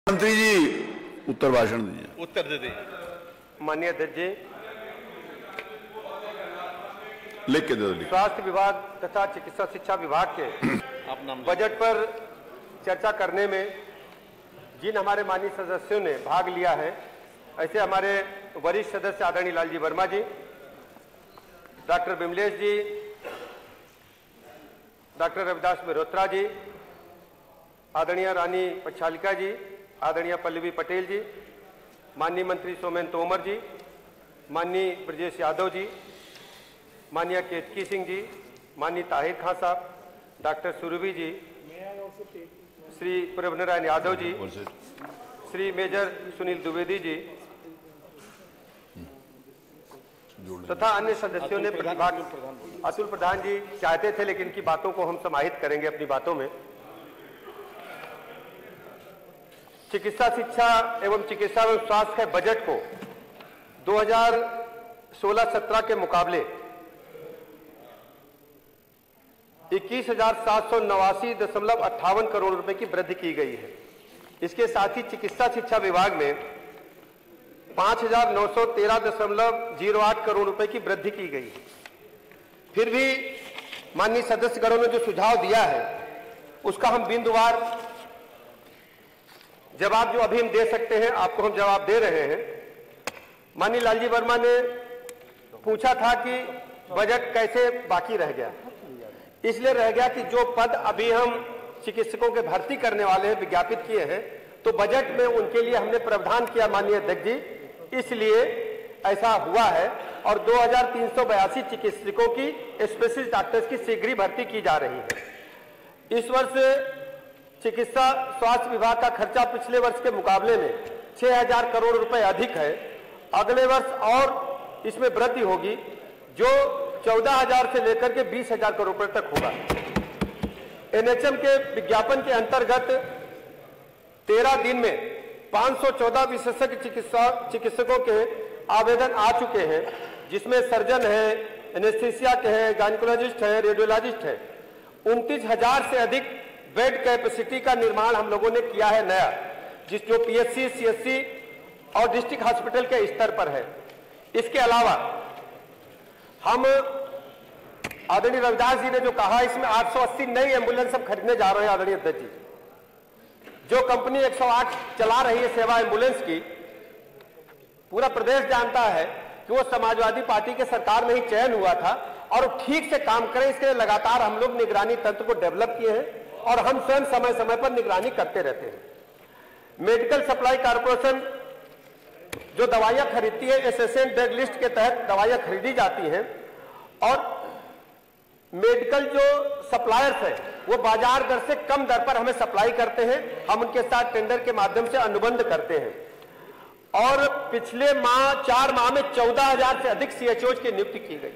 मंत्री जी उत्तर भाषण दीजिए। उत्तर दे दीजिए। माननीय अध्यक्ष जी, लिख के दे दो। स्वास्थ्य विभाग तथा चिकित्सा शिक्षा विभाग के बजट पर चर्चा करने में जिन हमारे माननीय सदस्यों ने भाग लिया है, ऐसे हमारे वरिष्ठ सदस्य आदरणीय लालजी वर्मा जी, डॉक्टर विमलेश जी, डॉक्टर रविदास मेहरोत्रा जी, आदरणीय रानी पच्छालिका जी, आदरणीय पल्लवी पटेल जी, माननीय मंत्री सोमेन तोमर जी, माननीय ब्रजेश यादव जी, माननीय केतकी सिंह जी, माननीय ताहिर खान साहब, डॉक्टर सुरभि जी, श्री प्रभनारायण यादव जी, श्री मेजर सुनील द्विवेदी जी तथा अन्य सदस्यों ने प्रतिभाग। अतुल प्रधान जी चाहते थे, लेकिन इनकी बातों को हम समाहित करेंगे अपनी बातों में। चिकित्सा शिक्षा एवं चिकित्सा एवं स्वास्थ्य के बजट को 2016-17 के मुकाबले 21,789.58 करोड़ रुपए की वृद्धि की गई है। इसके साथ ही चिकित्सा शिक्षा विभाग में 5,913.08 करोड़ रुपए की वृद्धि की गई है। फिर भी माननीय सदस्यगणों ने जो सुझाव दिया है, उसका हम बिंदुवार जवाब जो अभी हम दे सकते हैं, आपको हम जवाब दे रहे हैं। माननीय लालजी वर्मा ने पूछा था कि बजट कैसे बाकी रह गया। इसलिए रह गया कि जो पद अभी हम चिकित्सकों के भर्ती करने वाले हैं, विज्ञापित किए हैं, तो बजट में उनके लिए हमने प्रावधान किया माननीय अध्यक्ष जी, इसलिए ऐसा हुआ है। और 2382 चिकित्सकों की स्पेशलिस्ट डॉक्टर्स की शीघ्र भर्ती की जा रही है। इस वर्ष चिकित्सा स्वास्थ्य विभाग का खर्चा पिछले वर्ष के मुकाबले में 6,000 करोड़ रुपए अधिक है। अगले वर्ष और इसमें वृद्धि होगी, जो 14,000 से लेकर के 20,000 करोड़ रुपए तक होगा। एनएचएम के विज्ञापन के अंतर्गत 13 दिन में 514 विशेषज्ञ चिकित्सकों के आवेदन आ चुके हैं, जिसमें सर्जन है, एनेस्थीसिया के हैं, गायनेकोलॉजिस्ट है, रेडियोलॉजिस्ट है। 29,000 से अधिक बेड कैपेसिटी का निर्माण हम लोगों ने किया है नया, जो पीएचसी, सीएचसी और डिस्ट्रिक्ट हॉस्पिटल के स्तर पर है। इसके अलावा हम आदरणीय रविदास जी ने जो कहा, इसमें 880 नई एम्बुलेंस हम खरीदने जा रहे हैं। आदरणीय अध्यक्ष जी, जो कंपनी 108 चला रही है सेवा एम्बुलेंस की, पूरा प्रदेश जानता है कि वो समाजवादी पार्टी के सरकार में ही चयन हुआ था और ठीक से काम करें, इसके लिए लगातार हम लोग निगरानी तंत्र को डेवलप किए हैं और हम स्वयं समय समय पर निगरानी करते रहते हैं। मेडिकल सप्लाई कॉर्पोरेशन जो दवाइयां खरीदती है, एसेंशियल ड्रग लिस्ट के तहत दवाइयां खरीदी जाती हैं और मेडिकल जो सप्लायर्स है वो बाजार दर से कम दर पर हमें सप्लाई करते हैं। हम उनके साथ टेंडर के माध्यम से अनुबंध करते हैं और पिछले 4 माह में 14,000 से अधिक सीएचओज की नियुक्ति की गई।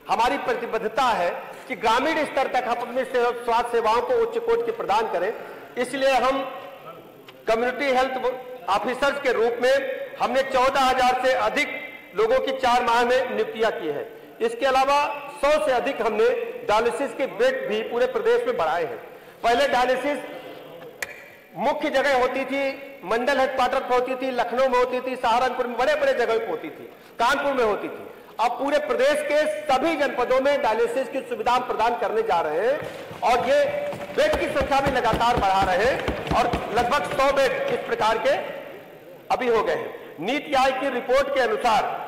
हमारी प्रतिबद्धता है कि ग्रामीण स्तर तक हम अपनी स्वास्थ्य सेवाओं को उच्च कोटि की प्रदान करें। इसलिए हम कम्युनिटी हेल्थ ऑफिसर्स के रूप में हमने 14,000 से अधिक लोगों की 4 माह में नियुक्तियां की है। इसके अलावा 100 से अधिक हमने डायलिसिस के बेड भी पूरे प्रदेश में बढ़ाए हैं। पहले डायलिसिस मुख्य जगह होती थी, मंडल हेडक्वार्टर पर होती थी, लखनऊ में होती थी, सहारनपुर में, बड़े बड़े जगह पर होती थी, कानपुर में होती थी। अब पूरे प्रदेश के सभी जनपदों में डायलिसिस की सुविधा प्रदान करने जा रहे हैं और ये बेड की संख्या भी लगातार बढ़ा रहे हैं और लगभग 100 बेड इस प्रकार के अभी हो गए हैं। नीति आयोग की रिपोर्ट के अनुसार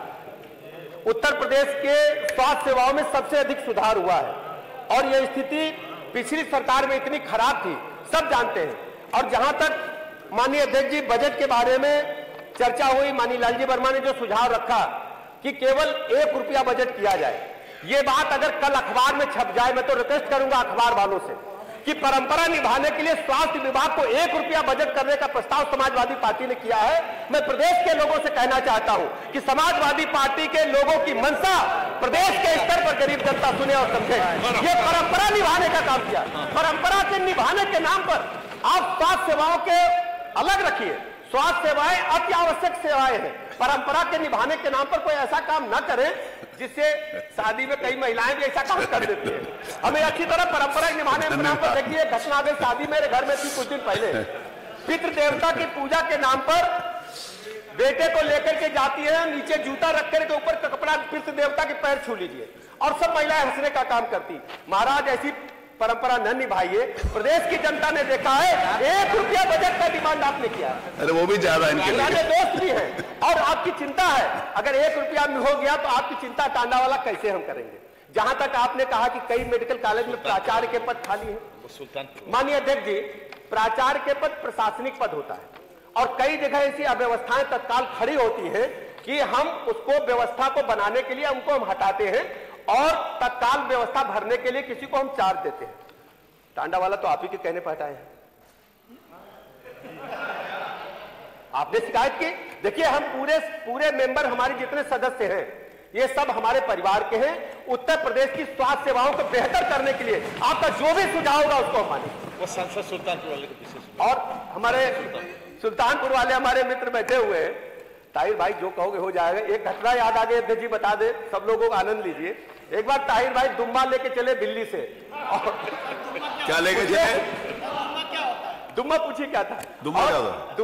उत्तर प्रदेश के स्वास्थ्य सेवाओं में सबसे अधिक सुधार हुआ है और यह स्थिति पिछली सरकार में इतनी खराब थी, सब जानते हैं। और जहां तक माननीय अध्यक्ष जी बजट के बारे में चर्चा हुई, माननीय लालजी वर्मा ने जो सुझाव रखा कि केवल 1 रुपया बजट किया जाए, ये बात अगर कल अखबार में छप जाए, मैं तो रिक्वेस्ट करूंगा अखबार वालों से कि परंपरा निभाने के लिए स्वास्थ्य विभाग को 1 रुपया बजट करने का प्रस्ताव समाजवादी पार्टी ने किया है। मैं प्रदेश के लोगों से कहना चाहता हूं कि समाजवादी पार्टी के लोगों की मंशा प्रदेश के स्तर पर गरीब जनता सुने और समझे। ये परंपरा निभाने का काम किया। परंपरा के निभाने के नाम पर आप स्वास्थ्य सेवाओं के अलग रखिए। स्वास्थ्य सेवाएं अति आवश्यक सेवाएं हैं। परंपरा के निभाने के नाम पर कोई ऐसा काम न करें जिससे शादी में कई महिलाएं भी ऐसा काम कर देती है। हमें अच्छी तरह परंपरा निभाने के नाम पर देखिए, घटना गई शादी मेरे घर में थी कुछ दिन पहले, पितृ देवता की पूजा के नाम पर बेटे को लेकर के जाती है, नीचे जूता रख कर के ऊपर कपड़ा पितृ देवता के पैर छू लीजिए, और सब महिलाएं हंसने का काम करती। महाराज ऐसी परंपरा न निभाइए। प्रदेश की जनता ने देखा है, 1 रुपया बजट का डिमांड आपने किया है। अरे वो भी ज्यादा इनके लिए दोस्त भी है, और आपकी चिंता है अगर 1 रुपया में हो गया तो आपकी चिंता टांडा वाला कैसे हम करेंगे। जहां तक आपने कहा कि कई मेडिकल कॉलेज में प्राचार्य के पद खाली है। माननीय अध्यक्ष जी, प्राचार्य के पद प्रशासनिक पद होता है, और कई जगह ऐसी अव्यवस्थाएं तत्काल खड़ी होती हैं कि हम उसको व्यवस्था को बनाने के लिए उनको हम हटाते हैं और तत्काल व्यवस्था भरने के लिए किसी को हम चार्ज देते हैं। टांडा वाला तो आप ही के कहने पर हटाए हैं। आपने शिकायत की। देखिए, हम पूरे मेंबर हमारे जितने सदस्य हैं ये सब हमारे परिवार के हैं। उत्तर प्रदेश की स्वास्थ्य सेवाओं को बेहतर करने के लिए आपका जो भी सुझाव होगा उसको हम मानेंगे। वो सांसद सुल्तानपुर वाले को पीछे और हमारे सुल्तानपुर वाले हमारे मित्र बैठे हुए हैं। ताहिर भाई जो कहोगे हो जाएगा। एक घटना याद आ गई अध्यक्ष जी, बता दे, सब लोगों का आनंद लीजिए। एक बार ताहिर भाई दुम्बा लेके चले दिल्ली से। क्या लेके चले? दुम्बा पूछिए क्या था? दुम्बा क्या था?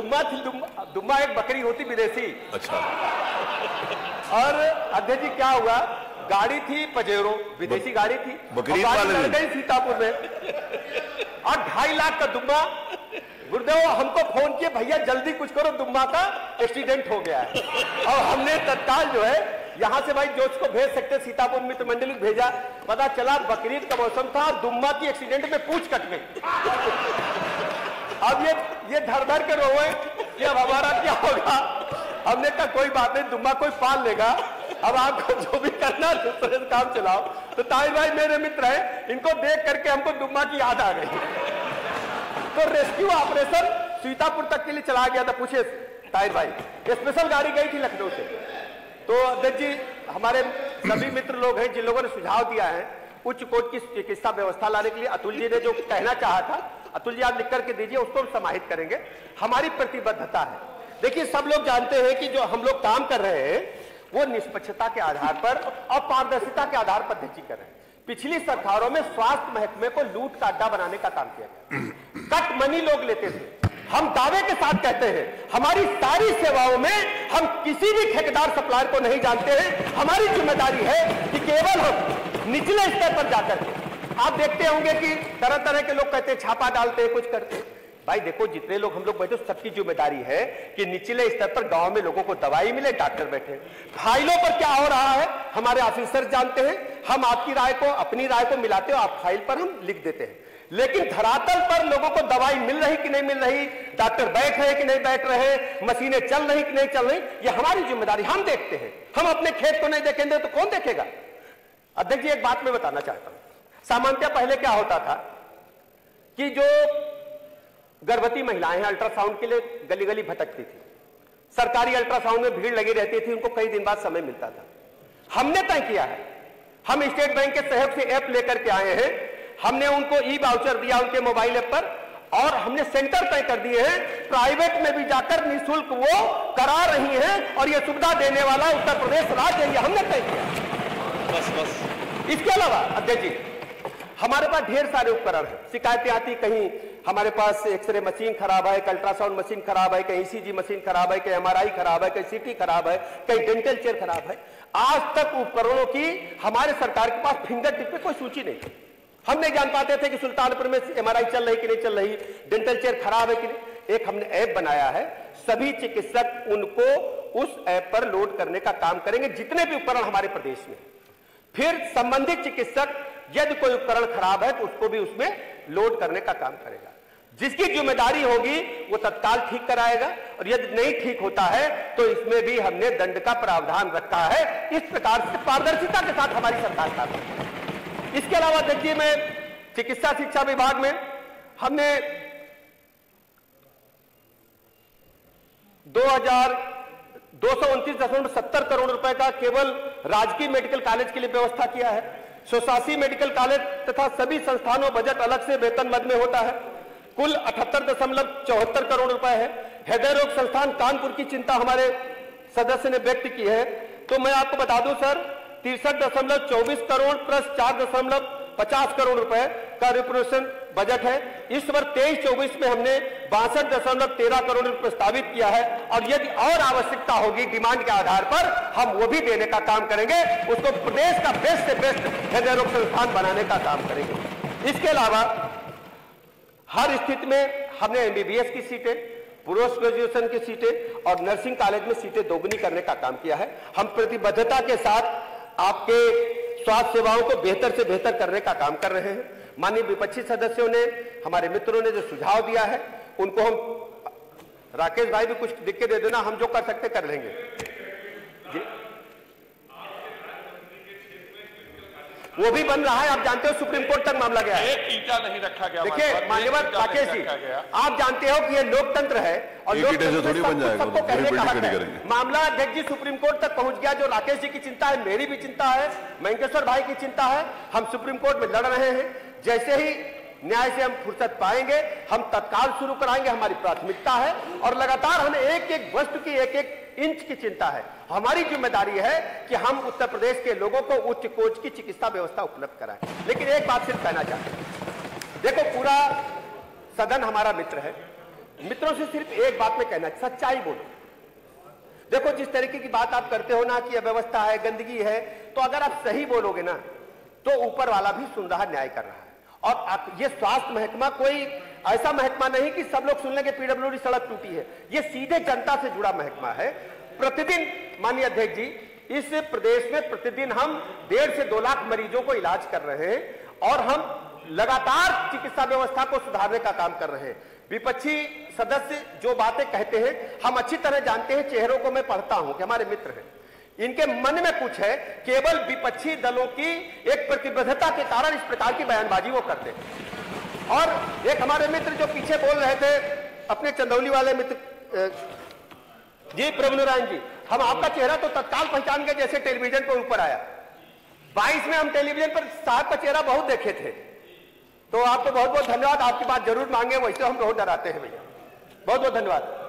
दुम्बा एक बकरी होती विदेशी। अच्छा। और अध्यक्ष जी क्या हुआ, गाड़ी थी पजेरो, विदेशी गाड़ी थी, बकरी गई सीतापुर में, और 2.5 लाख का दुम्बा। गुरुदेव हमको फोन किए, भैया जल्दी कुछ करो, दुम्बा का एक्सीडेंट हो गया है। और हमने तत्काल जो है यहां से भाई जो उसको भेज सकते सीतापुर मित्र मंडली भेजा। पता चला बकरीद का मौसम था, दुम्बा की एक्सीडेंट में पूंछ कट गई। अब ये धर धर के रोए कि अब हमारा क्या होगा। हमने कहा कोई बात नहीं, दुम्बा कोई पाल लेगा, अब आपको जो भी करना दूसरे काम चलाओ। तो ताहिर भाई मेरे मित्र हैं, इनको देख करके हमको दुम्बा की याद आ गई। तो रेस्क्यू ऑपरेशन सीतापुर तक के लिए चला गया था। पूछे ताहिर भाई, स्पेशल गाड़ी गई थी लखनऊ से। तो अध्यक्ष जी, हमारे सभी मित्र लोग हैं जिन लोगों ने सुझाव दिया है उच्च कोर्ट की चिकित्सा व्यवस्था लाने के लिए। अतुल जी ने जो कहना चाहा था, अतुल जी आप लिख करके दीजिए, उसको हम समाहित करेंगे। हमारी प्रतिबद्धता है। देखिए, सब लोग जानते हैं कि जो हम लोग काम कर रहे हैं वो निष्पक्षता के आधार पर और पारदर्शिता के आधार पर अध्यक्ष जी कर रहे हैं। पिछली सरकारों में स्वास्थ्य महकमे को लूट का अड्डा बनाने का काम किया गया। कट मनी लोग लेते थे। हम दावे के साथ कहते हैं हमारी सारी सेवाओं में हम किसी भी ठेकेदार सप्लायर को नहीं जानते हैं। हमारी जिम्मेदारी है कि केवल हम निचले स्तर पर जाकर के, आप देखते होंगे कि तरह तरह के लोग कहते हैं छापा डालते हैं, कुछ करते हैं। भाई देखो, जितने लोग हम लोग बैठे सबकी जिम्मेदारी है कि निचले स्तर पर गांव में लोगों को दवाई मिले, डॉक्टर बैठे। फाइलों पर क्या हो रहा है हमारे ऑफिसर जानते हैं। हम आपकी राय को, अपनी राय को मिलाते हो, आप फाइल पर हम लिख देते हैं। लेकिन धरातल पर लोगों को दवाई मिल रही कि नहीं मिल रही, डॉक्टर बैठ रहे कि नहीं बैठ रहे, मशीनें चल रही कि नहीं चल रही, ये हमारी जिम्मेदारी, हम देखते हैं। हम अपने खेत को नहीं देखेंगे तो कौन देखेगा। अध्यक्ष जी, एक बात मैं बताना चाहता हूं। सामान्यतः पहले क्या होता था कि जो गर्भवती महिलाएं हैं अल्ट्रासाउंड के लिए गली गली भटकती थी। सरकारी अल्ट्रासाउंड में भीड़ लगी रहती थी, उनको कई दिन बाद समय मिलता था। हमने तय किया है, हम स्टेट बैंक के सहयोग से ऐप लेकर के आए हैं। हमने उनको ई वाउचर दिया उनके मोबाइल ऐप पर, और हमने सेंटर तय कर दिए हैं। प्राइवेट में भी जाकर निःशुल्क वो करा रही हैं, और ये सुविधा देने वाला उत्तर प्रदेश राज्य है, हमने तय किया। बस इसके अलावा अध्यक्ष जी, हमारे पास ढेर सारे उपकरण हैं। शिकायतें आती, कहीं हमारे पास एक्सरे मशीन खराब है, अल्ट्रासाउंड मशीन खराब है, कहीं ईसीजी मशीन खराब है, कहीं एमआरआई खराब है, कहीं सीटी खराब है, कहीं डेंटल चेयर खराब है। आज तक उपकरणों की हमारे सरकार के पास फिंगर टिप पे कोई सूची नहीं थी। हम नहीं जान पाते थे कि सुल्तानपुर में एमआरआई चल रही कि नहीं चल रही, डेंटल चेयर खराब है कि नहीं। एक हमने ऐप बनाया है, सभी चिकित्सक उनको उस ऐप पर लोड करने का काम करेंगे, जितने भी उपकरण हमारे प्रदेश में। फिर संबंधित चिकित्सक यदि कोई उपकरण खराब है तो उसको भी उसमें लोड करने का काम करेगा। जिसकी जिम्मेदारी होगी वो तत्काल ठीक कराएगा, और यदि नहीं ठीक होता है तो इसमें भी हमने दंड का प्रावधान रखा है। इस प्रकार से पारदर्शिता के साथ हमारी सरकार काम करती है। इसके अलावा देखिए, मैं चिकित्सा शिक्षा विभाग में हमने 2,229.70 करोड़ रुपए का केवल राजकीय मेडिकल कॉलेज के लिए व्यवस्था किया है। 187 मेडिकल कॉलेज तथा सभी संस्थानों बजट अलग से वेतन मद में होता है। कुल 78.74 करोड़ रुपए है। हृदय रोग संस्थान कानपुर की चिंता हमारे सदस्य ने व्यक्त की है, तो मैं आपको बता दूं सर, 63.24 करोड़ प्लस 4.50 करोड़ रुपए का रिप्रोडक्शन बजट है। इस वर्ष 23-24 में हमने 62.13 करोड़ प्रस्तावित किया है और यदि और आवश्यकता होगी डिमांड के आधार पर हम वो भी देने का काम करेंगे, उसको प्रदेश का बेस्ट से बेस्ट हृदय रोग संस्थान बनाने का काम करेंगे। इसके अलावा हर स्थिति में हमने एमबीबीएस की सीटें, पोस्ट ग्रेजुएशन की सीटें और नर्सिंग कॉलेज में सीटें दोगुनी करने का काम किया है। हम प्रतिबद्धता के साथ आपके स्वास्थ्य सेवाओं को बेहतर से बेहतर करने का काम कर रहे हैं। माननीय विपक्षी सदस्यों ने, हमारे मित्रों ने जो सुझाव दिया है उनको हम, राकेश भाई भी कुछ लिख के दे देना, हम जो कर सकते कर लेंगे जी। वो भी बन रहा है, आप जानते हो सुप्रीम कोर्ट तक मामला गया है। एक ईटा नहीं रखा गया। देखिए मान्यवर राकेश जी, आप जानते हो कि ये लोकतंत्र है और लोकतंत्र सबको कहने का हक है। मामला अध्यक्ष जी सुप्रीम कोर्ट तक पहुंच गया। जो राकेश जी की चिंता है, मेरी भी चिंता है, महेंकेश्वर भाई की चिंता है। हम सुप्रीम कोर्ट में लड़ रहे हैं। जैसे ही न्याय से हम फुर्सत पाएंगे हम तत्काल शुरू कराएंगे, हमारी प्राथमिकता है। और लगातार हमें एक एक वस्तु की, एक एक इंच की चिंता है। हमारी जिम्मेदारी है कि हम उत्तर प्रदेश के लोगों को उच्च कोच की चिकित्सा व्यवस्था उपलब्ध कराएं। लेकिन एक बात सिर्फ कहना चाहते हैं, देखो पूरा सदन हमारा मित्र है, मित्रों से सिर्फ एक बात में कहना, सच्चाई बोलो। देखो जिस तरीके की बात आप करते हो ना कि अव्यवस्था है, गंदगी है, तो अगर आप सही बोलोगे ना तो ऊपर वाला भी सुन रहा, न्याय कर रहा है। और ये स्वास्थ्य महकमा कोई ऐसा महकमा नहीं कि सब लोग सुन लेंगे पीडब्ल्यूडी सड़क टूटी है। ये सीधे जनता से जुड़ा महकमा है। प्रतिदिन माननीय अध्यक्ष जी, इस प्रदेश में प्रतिदिन हम 1.5 से 2 लाख मरीजों को इलाज कर रहे हैं और हम लगातार चिकित्सा व्यवस्था को सुधारने का काम कर रहे हैं। विपक्षी सदस्य जो बातें कहते हैं हम अच्छी तरह जानते हैं, चेहरों को मैं पढ़ता हूं कि हमारे मित्र हैं, इनके मन में कुछ है, केवल विपक्षी दलों की एक प्रतिबद्धता के कारण इस प्रकार की बयानबाजी वो करते हैं। और एक हमारे मित्र जो पीछे बोल रहे थे, अपने चंदौली वाले मित्र जी प्रभु नारायण जी, हम आपका चेहरा तो तत्काल पहचान गए जैसे टेलीविजन पर ऊपर आया। 22 में हम टेलीविजन पर साहब का चेहरा बहुत देखे थे, तो आपको बहुत बहुत धन्यवाद। आपकी बात जरूर मांगे, वैसे हम बहुत डराते हैं भैया। बहुत बहुत धन्यवाद।